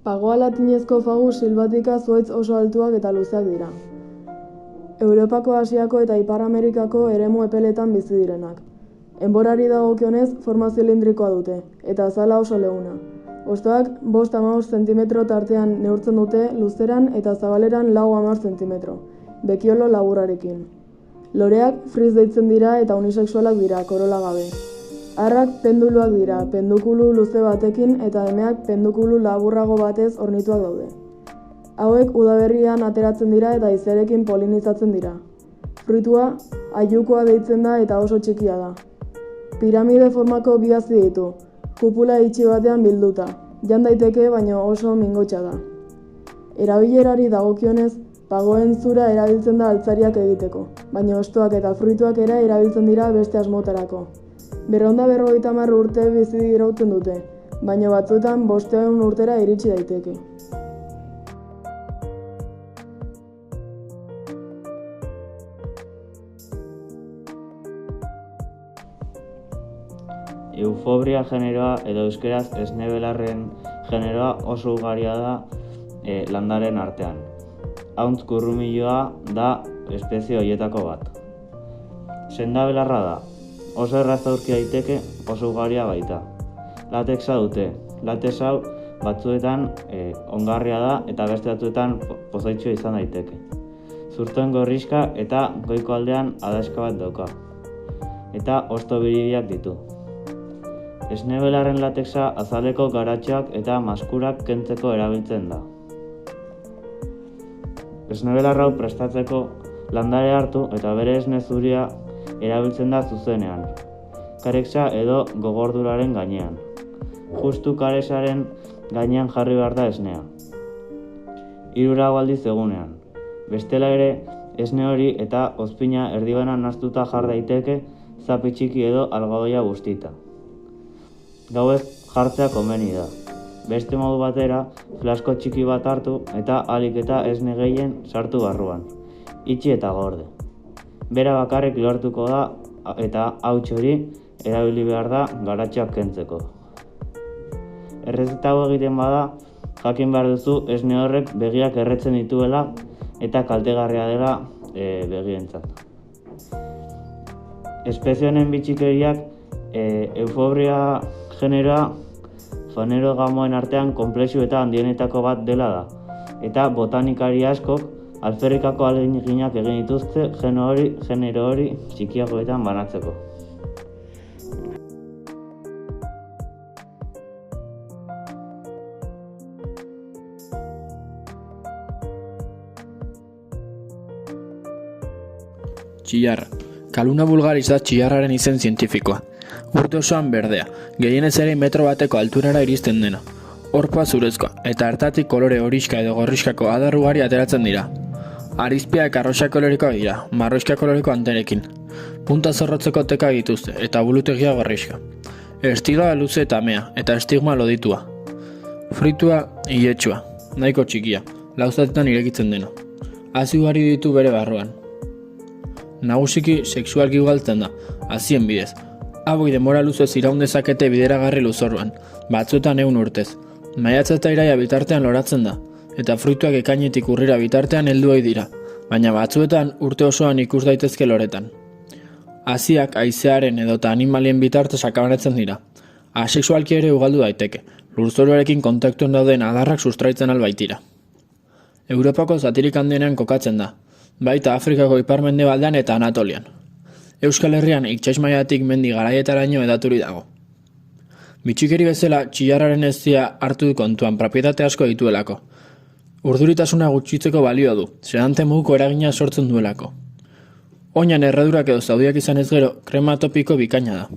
Pagoa latinezko fagus silvatica zuhaitz oso altuak eta luzeak dira. Europako, Asiako eta Ipar Amerikako eremu epeletan bizi direnak. Enborari dagokionez forma zilindrikoa dute, eta azala oso leuna. Hostoak 5-15 zentimetro tartean neurtzen dute luzeran eta zabaleran 4-10 zentimetro, bekiolo laburrarekin. Loreak frizz deitzen dira eta unisexualak dira, korola gabe. Arrak penduluak dira, pendukulu luze batekin eta emeak pendukulu laburrago batez hornituak daude. Hauek udaberrian ateratzen dira eta haizearekin polinizatzen dira. Fruitua aiukoa deitzen da eta oso txikia da. Piramide formako bi hazi ditu, kupula itxi batean bilduta, jan daiteke baino oso mingotsa da. Erabilerari dagokionez, pagoen zura erabiltzen da altzariak egiteko, baina hostoak eta fruituak ere erabiltzen dira beste asmotarako. 250 urte bizi irauten dute, baina batzuetan 500 urtera iritsi daiteke. Eufobria generoa edo euskeraz esnebelarren generoa oso ugaria da landaren artean. Hauntz kurrumiloa da espezie horietako bat. Sendabelarra da. Oso erraz aurki daiteke, oso ugaria baita. Latexa dute. Latex hau batzuetan ongarria da eta beste batzuetan pozoitxoa izan daiteke. Zurtoen gorriska eta goiko aldean adaska bat dauka. Eta hosto biribilak ditu. Esnebelarren latexa azaleko garatxoak eta maskurak kentzeko erabiltzen da. Esnebelar hau prestatzeko landare hartu eta bere esne zuria erabiltzen da zuzenean, karexa edo gogorduraren gainean. Justu karexaren gainean jarri behar da esnea. 3 aldiz egunean. Bestela ere, esne hori eta ozpina erdibanan naztuta jar daiteke zapi txiki edo algadoia bustita. Gauez jartzea komeni da. Beste modu batera, flasko txiki bat hartu eta ahalik eta esne gehien sartu barruan. Itxi eta gorde. Bera bakarrik lortuko da eta hauts hori erabili behar da garatxoak kentzeko. Errezeta hau egiten bada, jakin behar duzu esne horrek begiak erretzen dituela eta kaltegarria dela begientzat. Espezie honen bitxikeriak eufobria generoa fanerogamoen artean konplexu eta handienetako bat dela da, eta botanikari askok alferrikako ahaleginak egin dituzte genero hori txikiagoetan banatzeko. Txillarra. Kaluna vulgaris da txillarraren izen zientifikoa. Urte osoan berdea, gehienez ere metro bateko alturara iristen dena. Horpoa zurezkoa, eta hartatik kolore horiska edo gorriskako adar ugari ateratzen dira. Arizpiak arroxa kolorikoak dira, marroiska koloriko antenekin. Punta zorrotzeko teka dituzte, eta bulutegia gorriska. Estiloa luze eta mea, eta estigma loditua. Fritua iletsua, nahiko txikia, lauzatetan irekitzen dena. Hazi ugari ditu bere barruan. Nagusiki sexualki ugaltzen da, hazien bidez. Hauek denbora luzez iraun dezakete bideragarri luzorruan, batzuetan 100 urtez. Maiatza eta iraia bitartean loratzen da, eta fruituak ekainetik urrira bitartean helduei dira, baina batzuetan urte osoan ikus daitezke loretan. Haziak haizearen edota animalien bitartez akabanatzen dira. Asexualki ere ugaldu daiteke, lurzoruarekin kontaktuen dauden adarrak sustraitzen albaitira. Europako zatirik handienean kokatzen da, baita Afrikako ipar-mendebaldean eta Anatolian. Euskal Herrian itsaismailatik mendi garaietaraino edaturi dago. Bitxikeri bezala txillarraren eztia hartu kontuan propietate asko dituelako. Urduritasuna gutxitzeko balio du, sedante moduko eragina sortzen duelako. Oinan erredurak edo zaudiak izan ez gero, krema topiko bikaina da.